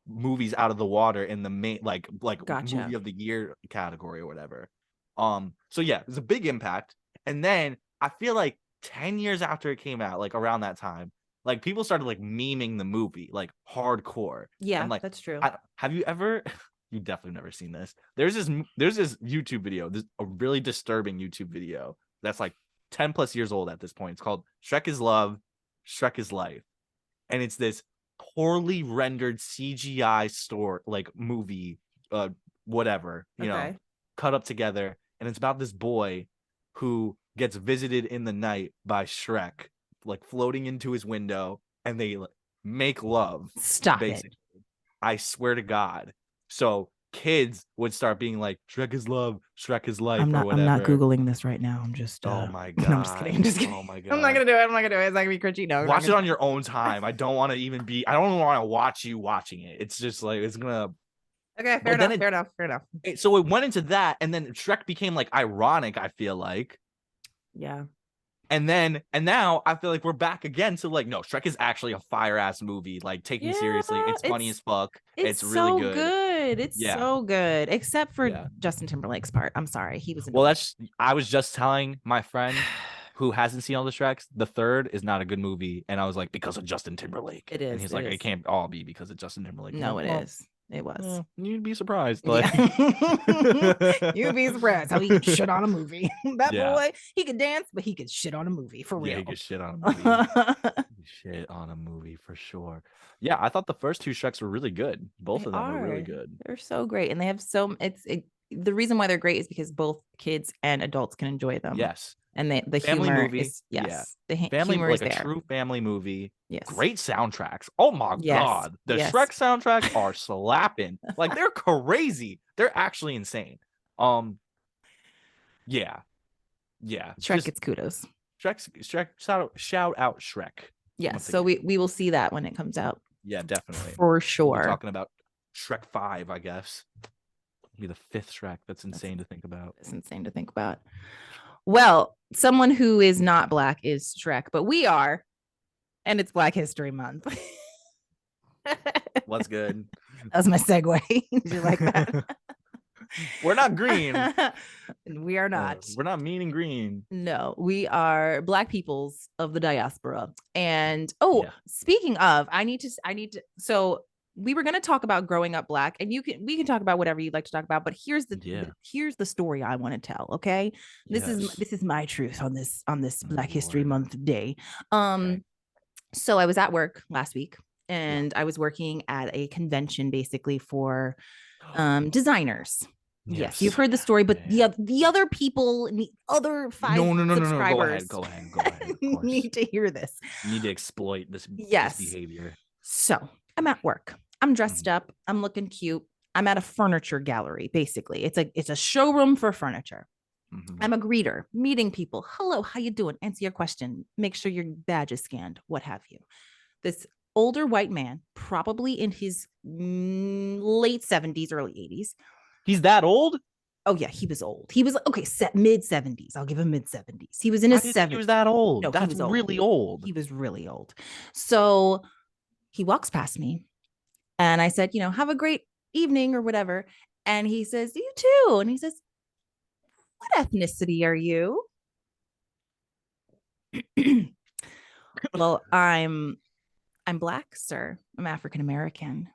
movies out of the water in the main like movie of the year category or whatever. So yeah, it's a big impact. And then I feel like 10 years after it came out, like around that time, like people started like memeing the movie like hardcore. Yeah, and, like, that's true. Have you ever you definitely never seen this. There's this YouTube video, a really disturbing YouTube video that's like 10 plus years old at this point. It's called Shrek is Love, Shrek is Life. And it's this poorly rendered CGI movie, whatever, you know, cut up together. And it's about this boy who gets visited in the night by Shrek, like floating into his window, and they make love. Stop basically. It. I swear to God. So kids would start being like, Shrek is love, Shrek is life, or whatever. I'm not Googling this right now. I'm just oh my God. I'm just kidding. Oh my God. I'm not gonna do it. It's not gonna be cringy. No. Watch it on your own time. I don't want to watch you watching it. It's just like it's gonna Okay, fair enough. So it went into that, and then Shrek became like ironic, I feel like. Yeah. And now I feel like we're back again to like, no, Shrek is actually a fire ass movie, like taken seriously. It's funny as fuck. It's really good. It's so good, except for Justin Timberlake's part. I'm sorry, he was. I was just telling my friend who hasn't seen all the Shreks, the third is not a good movie, and I was like, because of Justin Timberlake. It is. And he's like, it can't all be because of Justin Timberlake. No, it is. It was. You'd be surprised. Like you'd be surprised how he could shit on a movie. That boy, he could dance, but he could shit on a movie for real. Yeah, he could shit on a movie. Shit on a movie for sure. Yeah, I thought the first two Shreks were really good. Both of them were really good. They're so great, and they have the reason why they're great is because both kids and adults can enjoy them. Yes. And the family humor movie is the family humor like is there. A true family movie. Yes. Great soundtracks. Oh my God. The Shrek soundtracks are slapping. Like they're crazy. They're actually insane. Yeah. Shrek gets kudos. Shrek shout out Shrek. Yes. So we will see that when it comes out. Yeah, definitely. For sure. We're talking about Shrek 5, I guess. It'll be the fifth Shrek. That's insane to think about. It's insane to think about. Well, someone who is not black is Shrek, but we are, and it's Black History Month. What's good? That was my segue. Did you like that? We're not green. We are not. We're not mean and green. No, we are Black peoples of the diaspora. And speaking of, I need to. So we were going to talk about growing up Black, and we can talk about whatever you'd like to talk about. But here's the story I want to tell. Okay, this is my truth on this Black History Month day. So I was at work last week, and I was working at a convention basically for designers. Yes, you've heard the story, but the other people, the other 5 subscribers, go ahead. Need to hear this. You need to exploit this behavior. So I'm at work. I'm dressed up. I'm looking cute. I'm at a furniture gallery. Basically, it's a showroom for furniture. I'm a greeter, meeting people. Hello, how you doing? Answer your question. Make sure your badge is scanned. What have you? This older white man, probably in his late 70s, early 80s. He's that old? Oh yeah, he was old. He was mid 70s. I'll give him mid 70s. He was in his 70s. He was that old. No, that's really old. He was really old. So he walks past me, and I said, have a great evening or whatever. And he says, you too. And he says, what ethnicity are you? Well, I'm Black, sir. I'm African American.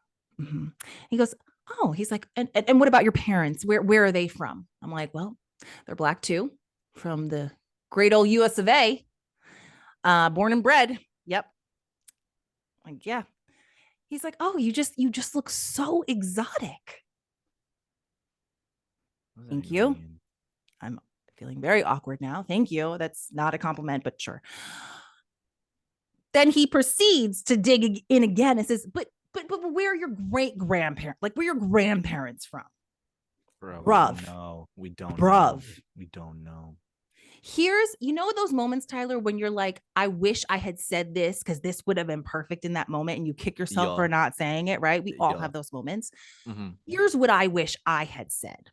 He goes, oh, he's like, and what about your parents? Where are they from? I'm like, well, they're Black too, from the great old US of A. Born and bred. Yep. Like, yeah. He's like, oh, you just look so exotic. Thank you. Mean? I'm feeling very awkward now. Thank you. That's not a compliment, but sure. Then he proceeds to dig in again and says, but where are your great grandparents? Like, where are your grandparents from? Bruv. We don't know. Here's, those moments, Tyler, when you're like, I wish I had said this because this would have been perfect in that moment, and you kick yourself for not saying it, right? We all have those moments. Here's what I wish I had said.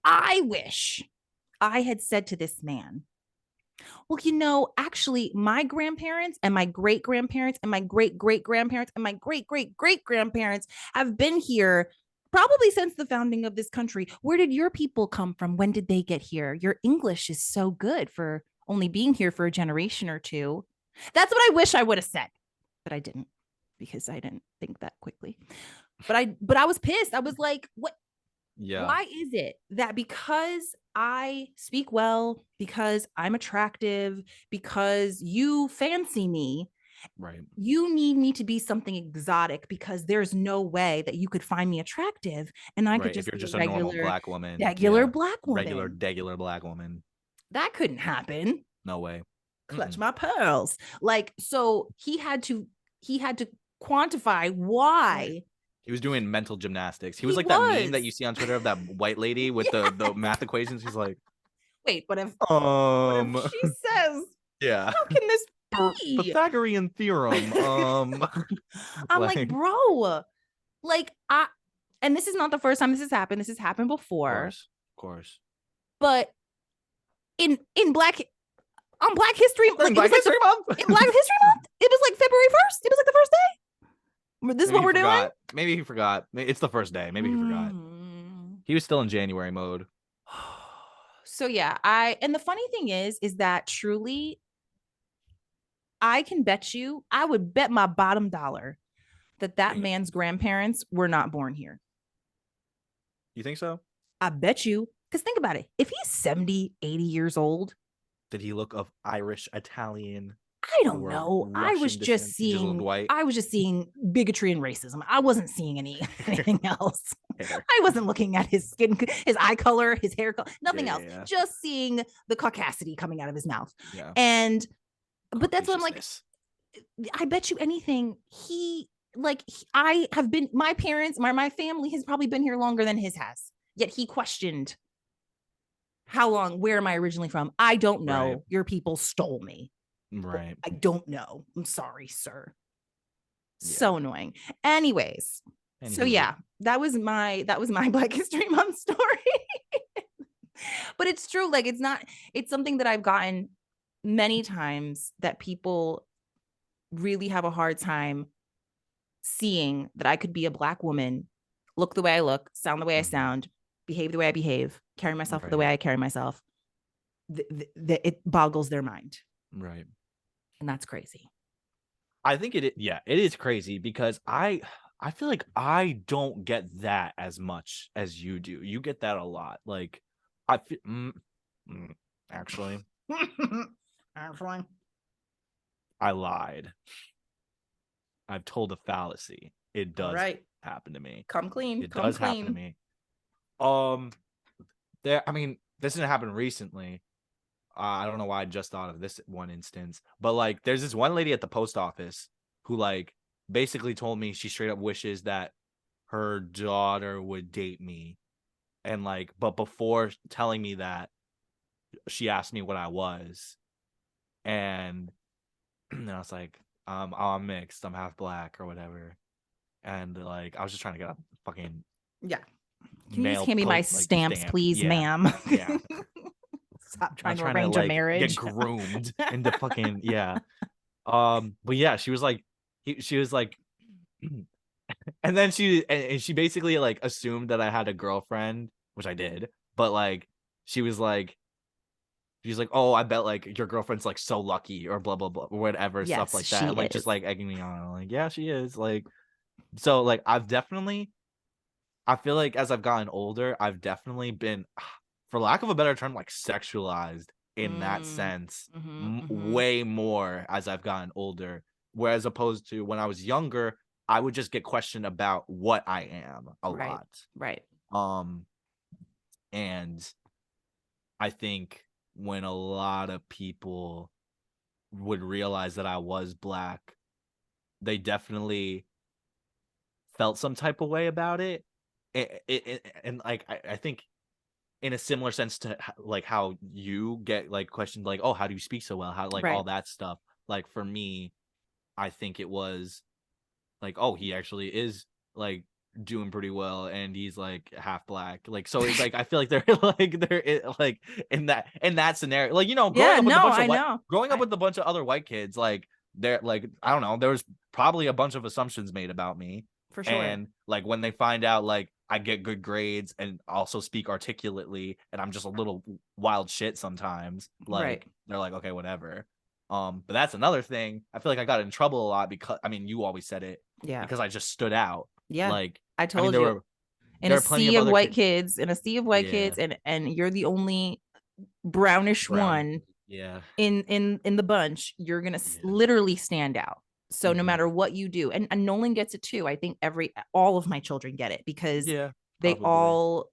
I wish I had said to this man, well, actually, my grandparents and my great grandparents and my great great grandparents and my great great great grandparents have been here probably since the founding of this country. Where did your people come from? When did they get here? Your English is so good for only being here for a generation or two. That's what I wish I would have said, but I didn't, because I didn't think that quickly. But I was pissed. I was like, what? Yeah. Why is it that because I speak well, because I'm attractive, because you fancy me, right, you need me to be something exotic, because there's no way that you could find me attractive and I could just if you're just a normal Black woman, regular Black woman, regular Black woman. That couldn't happen. No way. Clutch my pearls. Like, so he had to quantify why. He was doing mental gymnastics. He was like that meme that you see on Twitter of that white lady with the math equations. He's like, wait, what if she says, how can this be? Pythagorean theorem. I'm like, bro, like and this is not the first time this has happened. This has happened before. Of course. But on Black History Month, in Black History Month, it was like February 1st. It was like the first day. This is what we're doing? Maybe he forgot. It's the first day. Maybe he forgot. He was still in January mode. So yeah, and the funny thing is that truly, I would bet my bottom dollar that man's grandparents were not born here. You think so? I bet you. Because think about it. If he's 70, 80 years old. Did he look of Irish, Italian? I don't know. I was just seeing bigotry and racism. I wasn't seeing anything else. I wasn't looking at his skin, his eye color, his hair color, nothing else. Yeah. Just seeing the caucasity coming out of his mouth. Yeah. But that's what I'm like. I bet you anything. My family has probably been here longer than his has. Yet he questioned how long, where am I originally from? I don't know. Right. Your people stole me. Right. I don't know. I'm sorry, sir. Yeah. So annoying. Anyways. So yeah, that was my Black History Month story. But it's true. Like, it's something that I've gotten many times, that people really have a hard time seeing that I could be a Black woman, look the way I look, sound the way I sound, behave the way I behave, carry myself the Right. way I carry myself, it boggles their mind. Right. And that's crazy. I think it is crazy because I feel like I don't get that as much as you do. You get that a lot. Like I feel actually Actually, I lied. I've told a fallacy. It all does right. happen to me. Come clean. It Come does happen to clean. me. I mean, this didn't happen recently. I don't know why I just thought of this one instance, but like, there's this one lady at the post office who like basically told me she straight up wishes that her daughter would date me, and like, but before telling me that, she asked me what I was, and then I was like, I'm mixed, I'm half black or whatever, and like, I was just trying to get a fucking Yeah. Can you just mail hand me my like stamps, stamp, please, ma'am? yeah. Stop I'm trying to trying to arrange a like get marriage. groomed into fucking yeah. But yeah, she was like, she was like, and then she basically like assumed that I had a girlfriend, which I did, but like she was like, she's like, oh, I bet like your girlfriend's like so lucky or blah blah blah or whatever, stuff Yes, like that, she and like is. just like egging me on. I'm like, yeah, she is. Like, so like I've definitely, I feel like as I've gotten older, I've definitely been, for lack of a better term, like sexualized in that sense, way more as I've gotten older. Whereas opposed to when I was younger, I would just get questioned about what I am a lot. Right. And I think when a lot of people would realize that I was black, they definitely felt some type of way about it. And like I think in a similar sense to like how you get like questioned like, oh, how do you speak so well, how like all Right. that stuff. Like for me, I think it was like, oh, he actually is like doing pretty well and he's like half black, like, so it's like I feel like they're like in that scenario, like, you know, growing Yeah, up with a no, bunch of I know. growing up with a bunch of other white kids, like they're like, I don't know, there was probably a bunch of assumptions made about me. For sure. And like when they find out like I get good grades and also speak articulately and I'm just a little wild shit sometimes, like Right. they're like, okay, whatever. But that's another thing. I feel like I got in trouble a lot because, I mean, you always said it, Yeah. because I just stood out. Yeah. Like, I I mean, told you. In there a are plenty sea of of other white kids. kids, Yeah, and you're the only brownish brown. one Yeah, in the bunch, you're gonna yeah. literally stand out. So no matter what you do, and Nolan gets it too. I think all of my children get it because Yeah, they probably.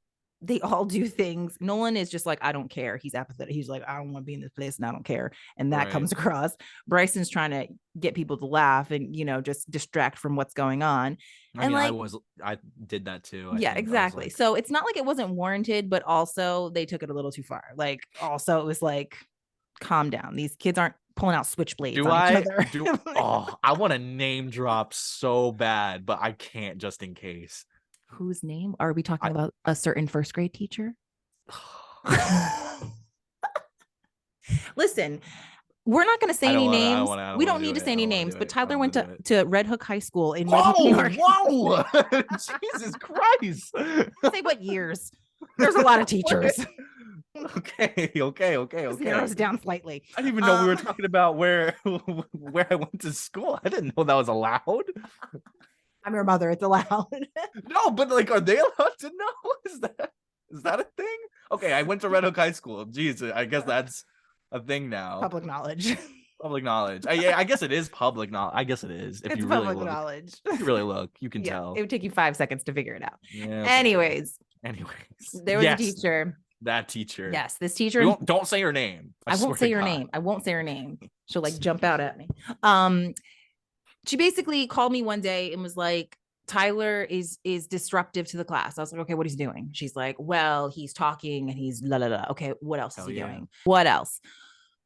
all do things. Nolan is just like, I don't care. He's apathetic. He's like, I don't want to be in this place and I don't care. And that Right. comes across. Bryson's trying to get people to laugh and, just distract from what's going on. I And mean, like, I did that too. yeah, think I was exactly. like, So it's not like it wasn't warranted, but also they took it a little too far. Like, also it was like, calm down. These kids aren't pulling out switchblades on each other. I want to name drop so bad, but I can't, just in case. Whose name are we talking I about? A certain first grade teacher? Listen, we're not going to say any names. We don't need to say any names, but Tyler went to Red Hook High School in Red Hook, New York. Whoa! Jesus Christ! Say what years? There's a lot of teachers. Okay. Just narrows down slightly. I didn't even know we were talking about where I went to school. I didn't know that was allowed. I'm your mother. It's allowed. No, but like, are they allowed to know? Is that a thing? Okay, I went to Red Hook High School. Jeez, I guess that's a thing now. Public knowledge. Public knowledge. I guess it is public knowledge. I guess it is. If it's you public really look. knowledge. If you really look, you can tell. It would take you 5 seconds to figure it out. Yeah. Okay. Anyways, there was a teacher. That teacher. Yes, this teacher. Don't say her name. I won't say her name. I won't say her name. She'll like jump out at me. She basically called me one day and was like, Tyler is disruptive to the class. I was like, okay, what he's doing? She's like, well, he's talking and he's la la la. Okay, what else is he doing? What else?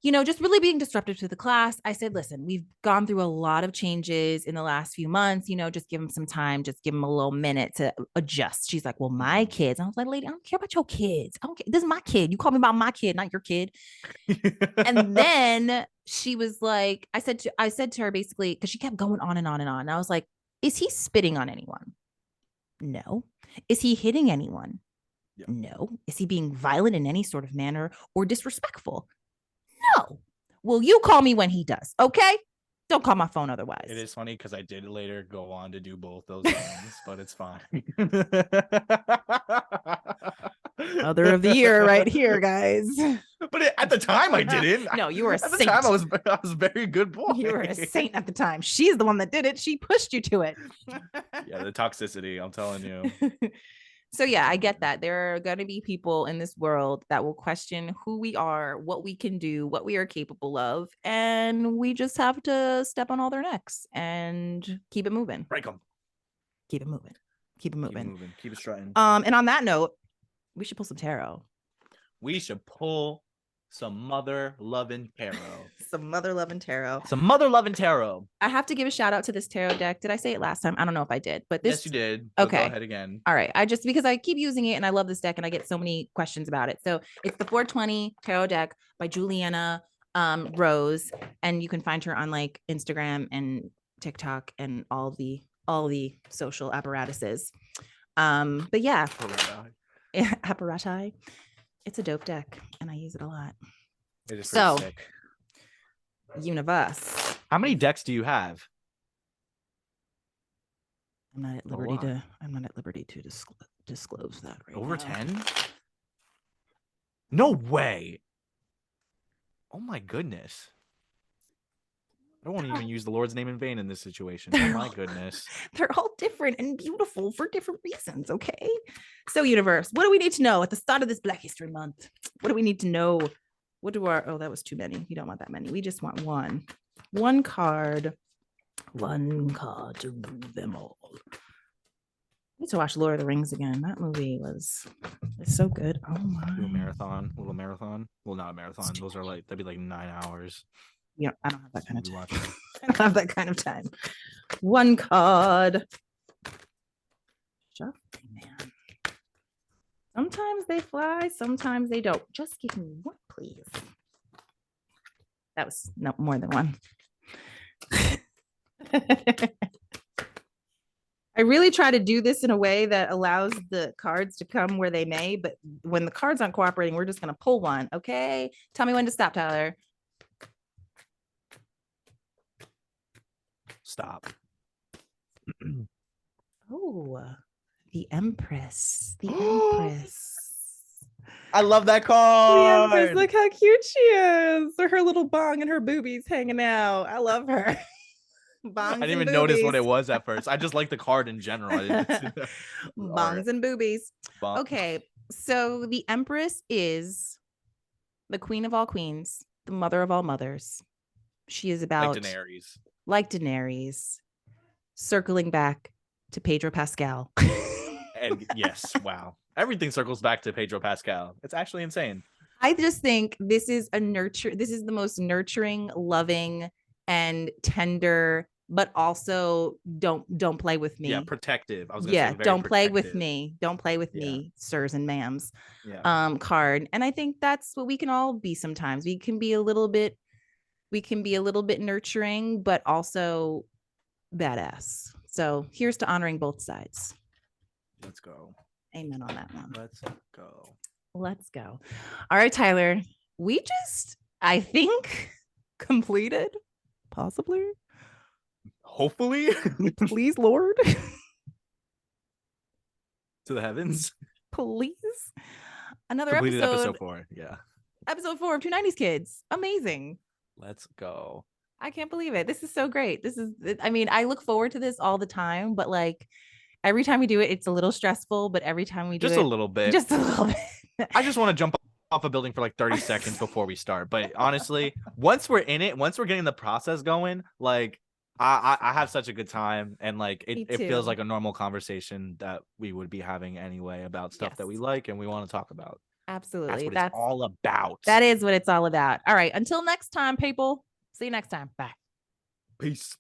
Just really being disruptive to the class. I said, listen, we've gone through a lot of changes in the last few months, just give him some time, just give him a little minute to adjust. She's like, well, my kids. I was like, lady, I don't care about your kids. I don't care. This is my kid. You call me about my kid, not your kid. And then she was like, I said to her basically, because she kept going on and on and on. And I was like, is he spitting on anyone? No. Is he hitting anyone? Yeah. No. Is he being violent in any sort of manner or disrespectful? No. Will you call me when he does? Okay. Don't call my phone otherwise. It is funny because I did later go on to do both those things, but it's fine. Mother of the year right here, guys. But at the time I didn't. No, you were a saint. At the time I was a very good boy. You were a saint at the time. She's the one that did it. She pushed you to it. Yeah, the toxicity, I'm telling you. So yeah, I get that. There are going to be people in this world that will question who we are, what we can do, what we are capable of, and we just have to step on all their necks and keep it moving. Break them. Keep it moving. Keep it moving. Keep it moving. Keep it strutting. And on that note, we should pull some tarot. We should pull some mother loving tarot. Some mother loving tarot. Some mother loving tarot. I have to give a shout out to this tarot deck. Did I say it last time? I don't know if I did, but this. Yes, you did. Okay. Go ahead again. All right. Because I keep using it and I love this deck and I get so many questions about it. So it's the 420 tarot deck by Juliana Rose, and you can find her on like Instagram and TikTok and all the social apparatuses. But yeah, apparati. It's a dope deck and I use it a lot. It is so sick. Universe. How many decks do you have? I'm not at liberty to disclose that right Over now. 10? No way. Oh my goodness. I don't want to even use the Lord's name in vain in this situation. Oh my goodness. They're all different and beautiful for different reasons, okay? So universe, what do we need to know at the start of this Black History Month? What do we need to know? That was too many. You don't want that many. We just want one. One card to rule them all. I need to watch Lord of the Rings again. That movie is so good. Oh my. Do a marathon. Well, not a marathon. Those are that'd be like 9 hours. Yeah, I don't have that kind of time. I don't have that kind of time. One card. Shuffling, man. Sometimes they fly, sometimes they don't. Just give me one, please. That was no more than one. I really try to do this in a way that allows the cards to come where they may, but when the cards aren't cooperating, we're just going to pull one. Okay. Tell me when to stop, Tyler. Stop. Oh, the Empress. The Empress. I love that card. The Empress, look how cute she is. Or her little bong and her boobies hanging out. I love her. I didn't even notice what it was at first. I just like the card in general. I didn't see that. Bongs and boobies. Okay, so the Empress is the queen of all queens, the mother of all mothers. She is about like Daenerys, circling back to Pedro Pascal. And yes, wow. Everything circles back to Pedro Pascal. It's actually insane. I just think this is the most nurturing, loving, and tender, but also don't play with me. Yeah, protective. I was gonna say don't play with me. Don't play with me, sirs and ma'ams. Yeah. Card. And I think that's what we can all be sometimes. We can be a little bit nurturing, but also badass. So here's to honoring both sides. Let's go. Amen on that one. Let's go. All right, Tyler. We just, I think, completed, possibly. Hopefully. Please, Lord. To the heavens. Please. Another completed episode 4. Yeah. Episode 4 of 290s Kids. Amazing. Let's go. I can't believe it. This is so great. I look forward to this all the time, but like every time we do it, it's a little stressful, but every time we do just a little bit. I just want to jump off a building for like 30 seconds before we start. But honestly, once we're in it, once we're getting the process going, like I have such a good time, and like it feels like a normal conversation that we would be having anyway about stuff that we like and we want to talk about. Absolutely. That's what it's all about. That is what it's all about. All right. Until next time, people. See you next time. Bye. Peace.